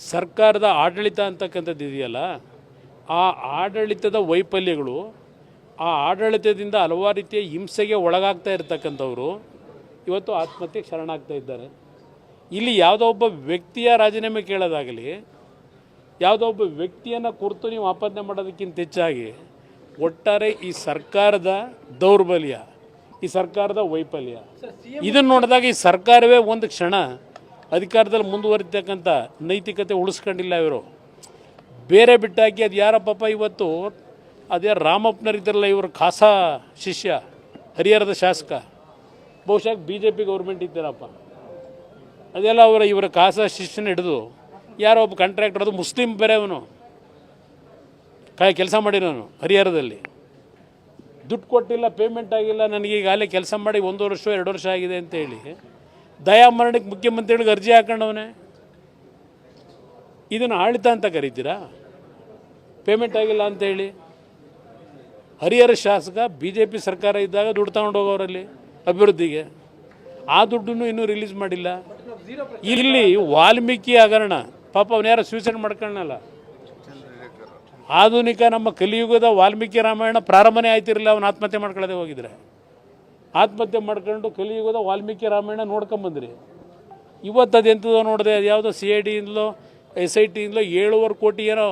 ಸರ್ಕಾರದ ಆಡಳಿತ ಅಂತಕ್ಕಂಥದ್ದು ಇದೆಯಲ್ಲ, ಆ ಆಡಳಿತದ ವೈಫಲ್ಯಗಳು, ಆ ಆಡಳಿತದಿಂದ ಹಲವಾರು ರೀತಿಯ ಹಿಂಸೆಗೆ ಒಳಗಾಗ್ತಾ ಇರ್ತಕ್ಕಂಥವ್ರು ಇವತ್ತು ಆತ್ಮಹತ್ಯೆಗೆ ಶರಣಾಗ್ತಾ ಇದ್ದಾರೆ. ಇಲ್ಲಿ ಯಾವುದೋ ಒಬ್ಬ ವ್ಯಕ್ತಿಯ ರಾಜೀನಾಮೆ ಕೇಳೋದಾಗಲಿ, ಯಾವುದೋ ಒಬ್ಬ ವ್ಯಕ್ತಿಯನ್ನು ಕುರಿತು ನೀವು ಆಪಾದನೆ ಮಾಡೋದಕ್ಕಿಂತ ಹೆಚ್ಚಾಗಿ ಒಟ್ಟಾರೆ ಈ ಸರ್ಕಾರದ ದೌರ್ಬಲ್ಯ, ಈ ಸರ್ಕಾರದ ವೈಫಲ್ಯ ಇದನ್ನು ನೋಡಿದಾಗ ಈ ಸರ್ಕಾರವೇ ಒಂದು ಕ್ಷಣ ಅಧಿಕಾರದಲ್ಲಿ ಮುಂದುವರಿತಕ್ಕಂಥ ನೈತಿಕತೆ ಉಳಿಸ್ಕೊಂಡಿಲ್ಲ. ಇವರು ಬೇರೆ ಬಿಟ್ಟಾಕಿ ಅದು ಯಾರ ಪಾಪ ಇವತ್ತು ಅದೇ ರಾಮಪ್ಪನರಿದ್ದಾರಲ್ಲ, ಇವರು ಖಾಸಾ ಶಿಷ್ಯ, ಹರಿಹರದ ಶಾಸಕ, ಬಹುಶಃ BJP ಗೌರ್ಮೆಂಟ್ ಇದ್ದಾರಪ್ಪ, ಅದೆಲ್ಲ ಇವರ ಖಾಸಾ ಶಿಷ್ಯನ ಹಿಡಿದು ಯಾರೋ ಒಬ್ಬ ಕಾಂಟ್ರಾಕ್ಟರ್, ಅದು ಮುಸ್ಲಿಂ ಬೇರೆ, ಅವನು ಕೆಲಸ ಮಾಡಿರೋನು ಹರಿಹರದಲ್ಲಿ, ದುಡ್ಡು ಕೊಟ್ಟಿಲ್ಲ, ಪೇಮೆಂಟ್ ಆಗಿಲ್ಲ, ನನಗೀಗಾಗಲೇ ಕೆಲಸ ಮಾಡಿ 1 ವರ್ಷ 2 ವರ್ಷ ಆಗಿದೆ ಅಂತೇಳಿ ದಯಾಮರಣಕ್ಕೆ ಮುಖ್ಯಮಂತ್ರಿಗಳಿಗೆ ಅರ್ಜಿ ಹಾಕೊಂಡವನೇ. ಇದನ್ನು ಆಡಳಿತ ಅಂತ ಕರಿತೀರಾ? ಪೇಮೆಂಟ್ ಆಗಿಲ್ಲ ಅಂತೇಳಿ ಹರಿಹರ ಶಾಸಕ BJP ಸರ್ಕಾರ ಇದ್ದಾಗ ದುಡ್ಡು ತಗೊಂಡು ಹೋಗೋರಲ್ಲಿ ಅಭಿವೃದ್ಧಿಗೆ, ಆ ದುಡ್ಡನ್ನು ಇನ್ನೂ ರಿಲೀಸ್ ಮಾಡಿಲ್ಲ. ಇಲ್ಲಿ ವಾಲ್ಮೀಕಿ ಹಗರಣ, ಪಾಪ ಅವನು ಯಾರು ಸೂಸೈಡ್ ಮಾಡ್ಕೊಳ್ಳಲ್ಲ. ಆಧುನಿಕ ನಮ್ಮ ಕಲಿಯುಗದ ವಾಲ್ಮೀಕಿ ರಾಮಾಯಣ ಪ್ರಾರಂಭನೇ ಆಯ್ತಿರಲಿಲ್ಲ, ಅವನು ಆತ್ಮಹತ್ಯೆ ಮಾಡ್ಕೊಳ್ಳದೆ ಹೋಗಿದ್ರೆ. ಆತ್ಮಹತ್ಯೆ ಮಾಡ್ಕೊಂಡು ಕಲಿಯುಗದ ವಾಲ್ಮೀಕಿ ರಾಮಾಯಣ ನೋಡ್ಕೊಂಬಂದ್ರಿ. ಇವತ್ತು ಅದೆಂಥದೋ ನೋಡಿದೆ, ಅದು ಯಾವುದೋ CID ಇಂದಲೋ SIT ಇಂದಲೋ 7.5 ಕೋಟಿ ಏನೋ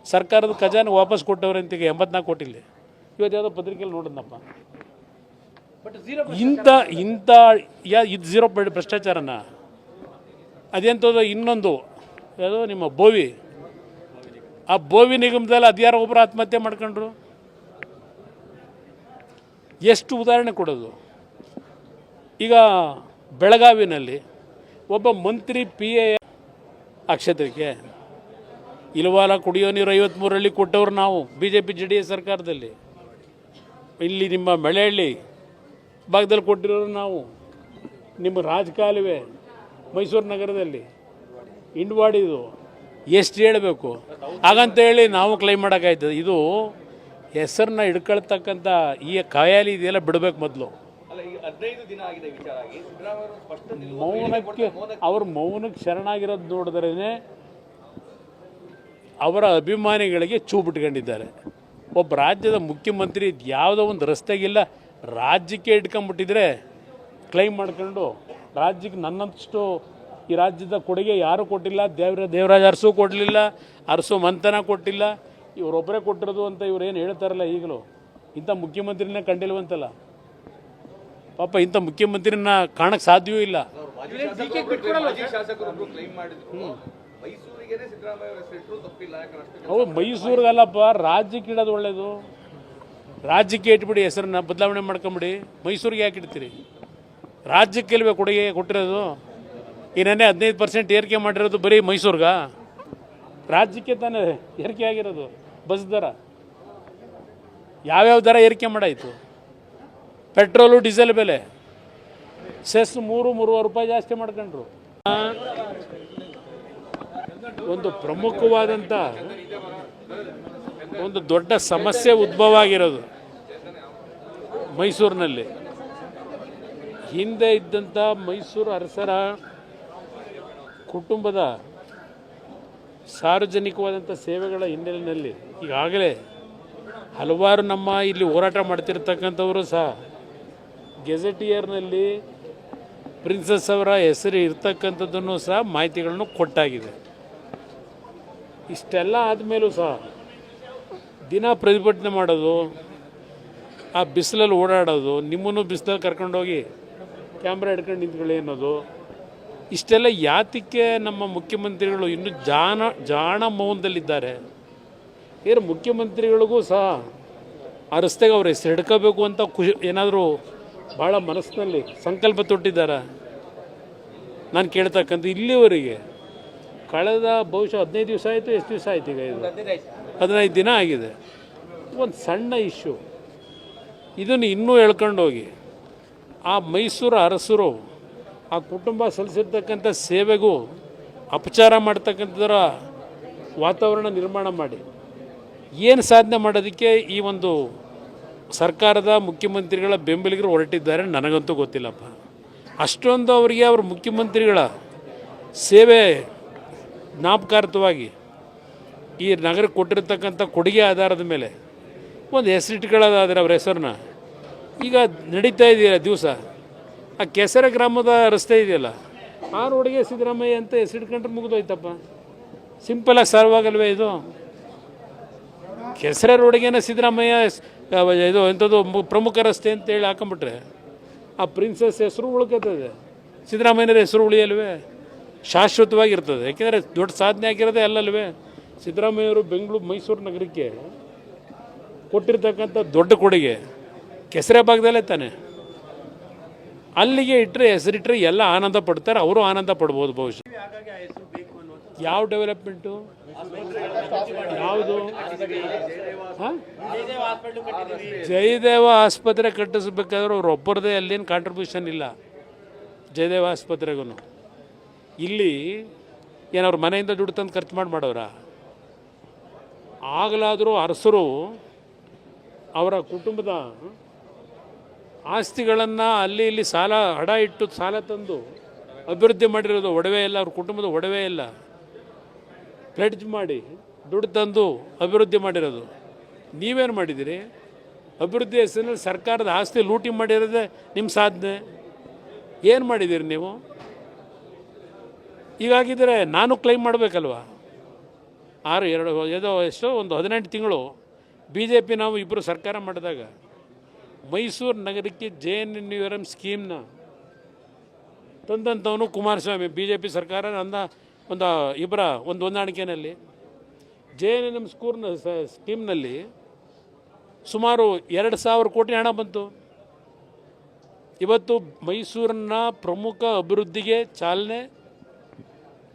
ಸರ್ಕಾರದ ಖಜಾನೆ ವಾಪಸ್ ಕೊಟ್ಟವ್ರೆ ಅಂತಿಗೆ, 84 ಕೋಟಿಲಿ. ಇವತ್ತು ಯಾವುದೋ ಪತ್ರಿಕೆಯಲ್ಲಿ ನೋಡಿದ್ನಪ್ಪ. ಇದು ಝೀರೋ ಭ್ರಷ್ಟಾಚಾರನ. ಅದೆಂಥದ್ದು ಇನ್ನೊಂದು ಯಾವುದೋ ನಿಮ್ಮ ಬೋವಿ, ಆ ಬೋವಿ ನಿಗಮದಲ್ಲಿ ಅದ್ಯಾರೋ ಒಬ್ಬರು ಆತ್ಮಹತ್ಯೆ ಮಾಡ್ಕೊಂಡ್ರು. ಎಷ್ಟು ಉದಾಹರಣೆ ಕೊಡೋದು. ಈಗ ಬೆಳಗಾವಿನಲ್ಲಿ ಒಬ್ಬ ಮಂತ್ರಿ PA ಆ ಕ್ಷೇತ್ರಕ್ಕೆ ಇಲ್ವಾಲ ಕುಡಿಯೋ ನೀರು 53 ಕೊಟ್ಟವ್ರು ನಾವು BJP JDS ಸರ್ಕಾರದಲ್ಲಿ. ಇಲ್ಲಿ ನಿಮ್ಮ ಮಳೆಹಳ್ಳಿ ಭಾಗದಲ್ಲಿ ಕೊಟ್ಟಿರೋರು ನಾವು. ನಿಮ್ಮ ರಾಜಕಾಲುವೆ ಮೈಸೂರು ನಗರದಲ್ಲಿ ಇಂಡ್ವಾಡಿದು ಎಷ್ಟು ಹೇಳಬೇಕು ಹಾಗಂತೇಳಿ ನಾವು ಕ್ಲೈಮ್ ಮಾಡೋಕ್ಕಾಯ್ತದೆ. ಇದು ಹೆಸರನ್ನ ಹಿಡ್ಕೊಳ್ತಕ್ಕಂಥ ಈ ಕಾಯಾಲಿ ಇದೆಲ್ಲ ಬಿಡಬೇಕು ಮೊದಲು. ಮೌನಕ್ಕೆ ಅವ್ರ ಮೌನಕ್ಕೆ ಶರಣಾಗಿರೋದು ನೋಡಿದ್ರೇ ಅವರ ಅಭಿಮಾನಿಗಳಿಗೆ ಚೂ ಬಿಟ್ಕೊಂಡಿದ್ದಾರೆ. ಒಬ್ಬ ರಾಜ್ಯದ ಮುಖ್ಯಮಂತ್ರಿ ಯಾವುದೋ ಒಂದು ರಸ್ತೆಗಿಲ್ಲ, ರಾಜ್ಯಕ್ಕೆ ಇಟ್ಕೊಂಡ್ಬಿಟ್ಟಿದ್ರೆ ಕ್ಲೈಮ್ ಮಾಡ್ಕೊಂಡು ರಾಜ್ಯಕ್ಕೆ ನನ್ನಷ್ಟು ಈ ರಾಜ್ಯದ ಕೊಡುಗೆ ಯಾರೂ ಕೊಟ್ಟಿಲ್ಲ, ದೇವರಾಜ ಅರಸು ಕೊಡಲಿಲ್ಲ, ಅರಸು ಮಂಥನ ಕೊಟ್ಟಿಲ್ಲ, ಇವರೊಬ್ಬರೇ ಕೊಟ್ಟಿರೋದು ಅಂತ ಇವ್ರೇನು ಹೇಳ್ತಾರಲ್ಲ. ಈಗಲೂ ಇಂಥ ಮುಖ್ಯಮಂತ್ರಿನೇ ಕಂಡಿಲ್ವಂತಲ್ಲ. ಪಾಪ ಇಂಥ ಮುಖ್ಯಮಂತ್ರಿನ ಕಾಣಕ್ಕೆ ಸಾಧ್ಯವೂ ಇಲ್ಲ. ಹೌದು, ಮೈಸೂರಿಗಲ್ಲಪ್ಪ, ರಾಜ್ಯಕ್ಕೆ ಇಡೋದು ಒಳ್ಳೇದು. ರಾಜ್ಯಕ್ಕೆ ಇಟ್ಬಿಡಿ, ಹೆಸರನ್ನ ಬದಲಾವಣೆ ಮಾಡ್ಕೊಂಬಿಡಿ. ಮೈಸೂರಿಗೆ ಯಾಕೆ ಇಡ್ತೀರಿ? ರಾಜ್ಯಕ್ಕೆ ಇಲ್ವೇ ಕೊಡುಗೆ ಕೊಟ್ಟಿರೋದು? ಈ ನೆನ್ನೆ 15% ಏರಿಕೆ ಮಾಡಿರೋದು ಬರೀ ಮೈಸೂರ್ಗ? ರಾಜ್ಯಕ್ಕೆ ತಾನೇ ಏರಿಕೆ ಆಗಿರೋದು. ಬಸ್ ದರ ಯಾವ್ಯಾವ ದರ ಏರಿಕೆ ಮಾಡಾಯಿತು? ಪೆಟ್ರೋಲು ಡೀಸೆಲ್ ಬೆಲೆ ಸೆಸ್ 3-3.5 ರೂಪಾಯಿ ಜಾಸ್ತಿ ಮಾಡ್ಕೊಂಡ್ರು. ಒಂದು ಪ್ರಮುಖವಾದಂಥ ಒಂದು ದೊಡ್ಡ ಸಮಸ್ಯೆ ಉದ್ಭವ ಆಗಿರೋದು ಮೈಸೂರಿನಲ್ಲಿ. ಹಿಂದೆ ಇದ್ದಂಥ ಮೈಸೂರು ಅರಸರ ಕುಟುಂಬದ ಸಾರ್ವಜನಿಕವಾದಂಥ ಸೇವೆಗಳ ಹಿನ್ನೆಲೆಯಲ್ಲಿ ಈಗಾಗಲೇ ಹಲವಾರು ನಮ್ಮ ಇಲ್ಲಿ ಹೋರಾಟ ಮಾಡ್ತಿರ್ತಕ್ಕಂಥವರು ಸಹ ಗೆಜೆಟಿಯರ್ನಲ್ಲಿ ಪ್ರಿನ್ಸಸ್ ಅವರ ಹೆಸರು ಇರ್ತಕ್ಕಂಥದ್ದನ್ನು ಸಹ ಮಾಹಿತಿಗಳನ್ನು ಕೊಟ್ಟಾಗಿದೆ. ಇಷ್ಟೆಲ್ಲ ಆದಮೇಲೂ ಸಹ ದಿನ ಪ್ರತಿಭಟನೆ ಮಾಡೋದು, ಆ ಬಿಸಿಲಲ್ಲಿ ಓಡಾಡೋದು, ನಿಮ್ಮನ್ನು ಬಿಸಿಲಲ್ಲಿ ಕರ್ಕೊಂಡೋಗಿ ಕ್ಯಾಮ್ರಾ ಹಿಡ್ಕೊಂಡು ನಿಂತ್ಕೊಳ್ಳಿ ಅನ್ನೋದು, ಇಷ್ಟೆಲ್ಲ ಯಾತಕ್ಕೆ ನಮ್ಮ ಮುಖ್ಯಮಂತ್ರಿಗಳು ಇನ್ನೂ ಜಾಣ ಮೌನದಲ್ಲಿದ್ದಾರೆ? ಏನು ಮುಖ್ಯಮಂತ್ರಿಗಳಿಗೂ ಸಹ ಆ ರಸ್ತೆಗೆ ಅವ್ರ ಹೆಸರು ಹಿಡ್ಕೋಬೇಕು ಅಂತ ಏನಾದರೂ ಭಾಳ ಮನಸ್ಸಿನಲ್ಲಿ ಸಂಕಲ್ಪ ತೊಟ್ಟಿದ್ದಾರೆ? ನಾನು ಕೇಳ್ತಕ್ಕಂಥ ಇಲ್ಲಿವರೆಗೆ ಕಳೆದ ಬಹುಶಃ 15 ದಿವಸ ಆಯಿತು, ಎಷ್ಟು ದಿವಸ ಆಯ್ತು ಈಗ? ಇದು 15 ದಿನ ಆಗಿದೆ. ಒಂದು ಸಣ್ಣ ಇಶ್ಯೂ ಇದನ್ನು ಇನ್ನೂ ಹೇಳ್ಕೊಂಡೋಗಿ ಆ ಮೈಸೂರು ಅರಸರು ಆ ಕುಟುಂಬ ಸಲ್ಲಿಸಿರ್ತಕ್ಕಂಥ ಸೇವೆಗೂ ಅಪಚಾರ ಮಾಡ್ತಕ್ಕಂಥದ್ರ ವಾತಾವರಣ ನಿರ್ಮಾಣ ಮಾಡಿ ಏನು ಸಾಧನೆ ಮಾಡೋದಕ್ಕೆ ಈ ಒಂದು ಸರ್ಕಾರದ ಮುಖ್ಯಮಂತ್ರಿಗಳ ಬೆಂಬಲಿಗರು ಹೊರಟಿದ್ದಾರೆ ನನಗಂತೂ ಗೊತ್ತಿಲ್ಲಪ್ಪ. ಅಷ್ಟೊಂದು ಅವರಿಗೆ ಅವ್ರ ಮುಖ್ಯಮಂತ್ರಿಗಳ ಸೇವೆ ಜ್ಞಾಪಕಾರ್ಥವಾಗಿ ಈ ನಗರಕ್ಕೆ ಕೊಟ್ಟಿರ್ತಕ್ಕಂಥ ಕೊಡುಗೆ ಆಧಾರದ ಮೇಲೆ ಒಂದು ಹೆಸರಿಟ್ಕೊಳ್ಳೋದಾದರೆ ಅವ್ರ ಹೆಸರನ್ನ ಈಗ ನಡೀತಾ ಇದೆಯಲ್ಲ ದಿವಸ ಆ ಕೆಸರ ಗ್ರಾಮದ ರಸ್ತೆ ಇದೆಯಲ್ಲ ಆ ರೋಡಿಗೆ ಸಿದ್ದರಾಮಯ್ಯ ಅಂತ ಹೆಸರಿಟ್ಕೊಂಡ್ರೆ ಮುಗಿದೋಯ್ತಪ್ಪ. ಸಿಂಪಲಾಗಿ ಸಾರ್ವಾಗಲ್ವೇ ಇದು? ಕೆಸರ ರೋಡಿಗೇನ ಸಿದ್ದರಾಮಯ್ಯ ಇದು ಎಂಥದ್ದು ಪ್ರಮುಖ ರಸ್ತೆ ಅಂತೇಳಿ ಹಾಕೊಂಬಿಟ್ರೆ ಆ ಪ್ರಿನ್ಸಸ್ ಹೆಸರು ಉಳ್ಕೋತದೆ, ಸಿದ್ದರಾಮಯ್ಯನ ಹೆಸರು ಉಳಿಯಲ್ವೇ? ಶಾಶ್ವತವಾಗಿರ್ತದೆ. ಯಾಕೆಂದರೆ ದೊಡ್ಡ ಸಾಧನೆ ಆಗಿರೋದೇ ಅಲ್ಲಲ್ವೇ? ಸಿದ್ದರಾಮಯ್ಯವರು ಬೆಂಗಳೂರು ಮೈಸೂರು ನಗರಕ್ಕೆ ಕೊಟ್ಟಿರ್ತಕ್ಕಂಥ ದೊಡ್ಡ ಕೊಡುಗೆ ಕೆಸರೆ ಭಾಗದಲ್ಲೇ ತಾನೆ. ಅಲ್ಲಿಗೆ ಇಟ್ಟರೆ ಹೆಸರಿಟ್ಟರೆ ಎಲ್ಲ ಆನಂದ ಪಡ್ತಾರೆ, ಅವರು ಆನಂದ ಪಡ್ಬೋದು ಬಹುಶಃ. ಯಾವ ಡೆವಲಪ್ಮೆಂಟು ಯಾವುದು? ಜಯದೇವ ಆಸ್ಪತ್ರೆ ಕಟ್ಟಿಸ್ಬೇಕಾದ್ರೆ ಅವ್ರು ಒಬ್ಬರದೇ ಅಲ್ಲೇನು ಕಾಂಟ್ರಿಬ್ಯೂಷನ್ ಇಲ್ಲ. ಜಯದೇವ ಆಸ್ಪತ್ರೆಗೂ ಇಲ್ಲಿ ಏನವ್ರ ಮನೆಯಿಂದ ದುಡ್ಡು ತಂದು ಖರ್ಚು ಮಾಡೋರ? ಆಗಲಾದರೂ ಅರಸರು ಅವರ ಕುಟುಂಬದ ಆಸ್ತಿಗಳನ್ನು ಅಲ್ಲಿ ಇಲ್ಲಿ ಸಾಲ ಹಡ ಇಟ್ಟು ಸಾಲ ತಂದು ಅಭಿವೃದ್ಧಿ ಮಾಡಿರೋದು. ಒಡವೆ ಇಲ್ಲ, ಅವ್ರ ಕುಟುಂಬದ ಒಡವೆ ಇಲ್ಲ, ಪ್ಲೆಡ್ಜ್ ಮಾಡಿ ದುಡ್ಡು ತಂದು ಅಭಿವೃದ್ಧಿ ಮಾಡಿರೋದು. ನೀವೇನು ಮಾಡಿದ್ದೀರಿ? ಅಭಿವೃದ್ಧಿ ಹೆಸರಿನಲ್ಲಿ ಸರ್ಕಾರದ ಆಸ್ತಿ ಲೂಟಿ ಮಾಡಿರೋದೇ ನಿಮ್ಮ ಸಾಧನೆ. ಏನು ಮಾಡಿದ್ದೀರಿ ನೀವು? ಹೀಗಾಗಿದ್ದರೆ ನಾನು ಕ್ಲೈಮ್ ಮಾಡಬೇಕಲ್ವ? 1 18 ತಿಂಗಳು ಬಿ ಜೆ ಪಿ ನಾವು ಇಬ್ಬರು ಸರ್ಕಾರ ಮಾಡಿದಾಗ ಮೈಸೂರು ನಗರಕ್ಕೆ JNNURM ಸ್ಕೀಮ್ನ ತಂದಂಥವನು ಕುಮಾರಸ್ವಾಮಿ. ಬಿ ಜೆ ಪಿ ಸರ್ಕಾರ ಒಂದು ಹೊಂದಾಣಿಕೆಯಲ್ಲಿ JNNM ಸ್ಕೀಮ್ನಲ್ಲಿ ಸುಮಾರು 2,000 ಕೋಟಿ ಹಣ ಬಂತು. ಇವತ್ತು ಮೈಸೂರಿನ ಪ್ರಮುಖ ಅಭಿವೃದ್ಧಿಗೆ ಚಾಲನೆ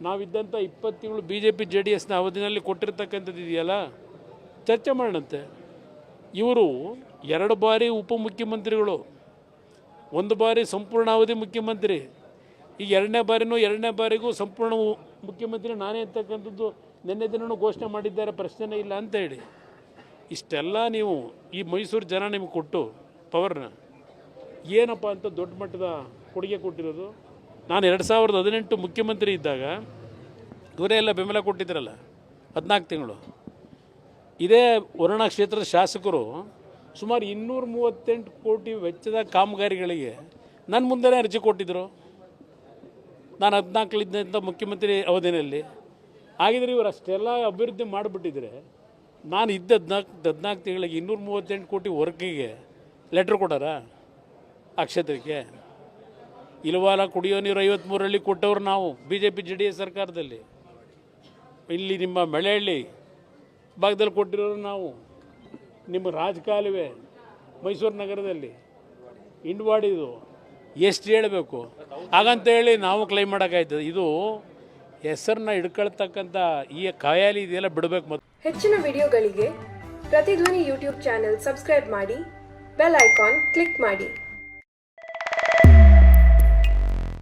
ನಾವಿದ್ದಂಥ 20 ತಿಂಗಳು BJP JDSನ ಅವಧಿನಲ್ಲಿ ಕೊಟ್ಟಿರ್ತಕ್ಕಂಥದ್ದು ಇದೆಯಲ್ಲ, ಚರ್ಚೆ ಮಾಡೋಣಂತೆ. ಇವರು 2 ಬಾರಿ ಉಪಮುಖ್ಯಮಂತ್ರಿಗಳು, 1 ಬಾರಿ ಸಂಪೂರ್ಣಾವಧಿ ಮುಖ್ಯಮಂತ್ರಿ, ಈಗ 2ನೇ ಬಾರಿಗೂ ಸಂಪೂರ್ಣ ಮುಖ್ಯಮಂತ್ರಿ ನಾನೇ ಅಂತಕ್ಕಂಥದ್ದು ನಿನ್ನೆ ದಿನವೂ ಘೋಷಣೆ ಮಾಡಿದ್ದಾರೆ, ಪ್ರಶ್ನೆನೇ ಇಲ್ಲ ಅಂತ ಹೇಳಿ. ಇಷ್ಟೆಲ್ಲ ನೀವು ಈ ಮೈಸೂರು ಜನ ನಿಮಗೆ ಕೊಟ್ಟು ಪವರ್ನ ಏನಪ್ಪ ಅಂತ ದೊಡ್ಡ ಮಟ್ಟದ ಕೊಡುಗೆ ಕೊಟ್ಟಿರೋದು. ನಾನು 2018 ಮುಖ್ಯಮಂತ್ರಿ ಇದ್ದಾಗ ಇವರೇ ಎಲ್ಲ ಬೆಂಬಲ ಕೊಟ್ಟಿದ್ರಲ್ಲ 14 ತಿಂಗಳು. ಇದೇ ವರುಣಾ ಕ್ಷೇತ್ರದ ಶಾಸಕರು ಸುಮಾರು 238 ಕೋಟಿ ವೆಚ್ಚದ ಕಾಮಗಾರಿಗಳಿಗೆ ನನ್ನ ಮುಂದೆ ಅರ್ಜಿ ಕೊಟ್ಟಿದ್ದರು. ನಾನು 14 ಮುಖ್ಯಮಂತ್ರಿ ಅವಧಿಯಲ್ಲಿ ಹಾಗಿದ್ರೆ ಇವರು ಅಷ್ಟೆಲ್ಲ ಅಭಿವೃದ್ಧಿ ಮಾಡಿಬಿಟ್ಟಿದ್ರೆ ನಾನು ಇದ್ದ 14 ತಿಂಗಳಿಗೆ 238 ಕೋಟಿ ವರ್ಕಿಗೆ ಲೆಟ್ರ್ ಕೊಡಾರ ಆ ಕ್ಷೇತ್ರಕ್ಕೆ? ಇಲ್ವಾಲ ಕುಡಿಯೋ ನೀರು 53ರಲ್ಲಿ ಕೊಟ್ಟವ್ರು ನಾವು BJP JDS ಸರ್ಕಾರದಲ್ಲಿ. ಇಲ್ಲಿ ನಿಮ್ಮ ಮಳೆಹಳ್ಳಿ ಭಾಗದಲ್ಲಿ ಕೊಟ್ಟಿರೋರು ನಾವು. ನಿಮ್ಮ ರಾಜಕಾಲುವೆ ಮೈಸೂರು ನಗರದಲ್ಲಿ ಇಂಡ್ವಾಡಿದು ಎಷ್ಟು ಹೇಳಬೇಕು? ಹಾಗಂತೇಳಿ ನಾವು ಕ್ಲೈಮ್ ಮಾಡೋಕ್ಕಾಯ್ತದೆ? ಇದು ಹೆಸರನ್ನ ಹಿಡ್ಕೊಳ್ತಕ್ಕಂಥ ಈ ಕಾಯಾಲಿ ಇದೆಲ್ಲ ಬಿಡಬೇಕು. ಮತ್ತು ಹೆಚ್ಚಿನ ವಿಡಿಯೋಗಳಿಗೆ ಪ್ರತಿಧ್ವನಿ ಯೂಟ್ಯೂಬ್ ಚಾನೆಲ್ ಸಬ್ಸ್ಕ್ರೈಬ್ ಮಾಡಿ, ಬೆಲ್ ಐಕಾನ್ ಕ್ಲಿಕ್ ಮಾಡಿ.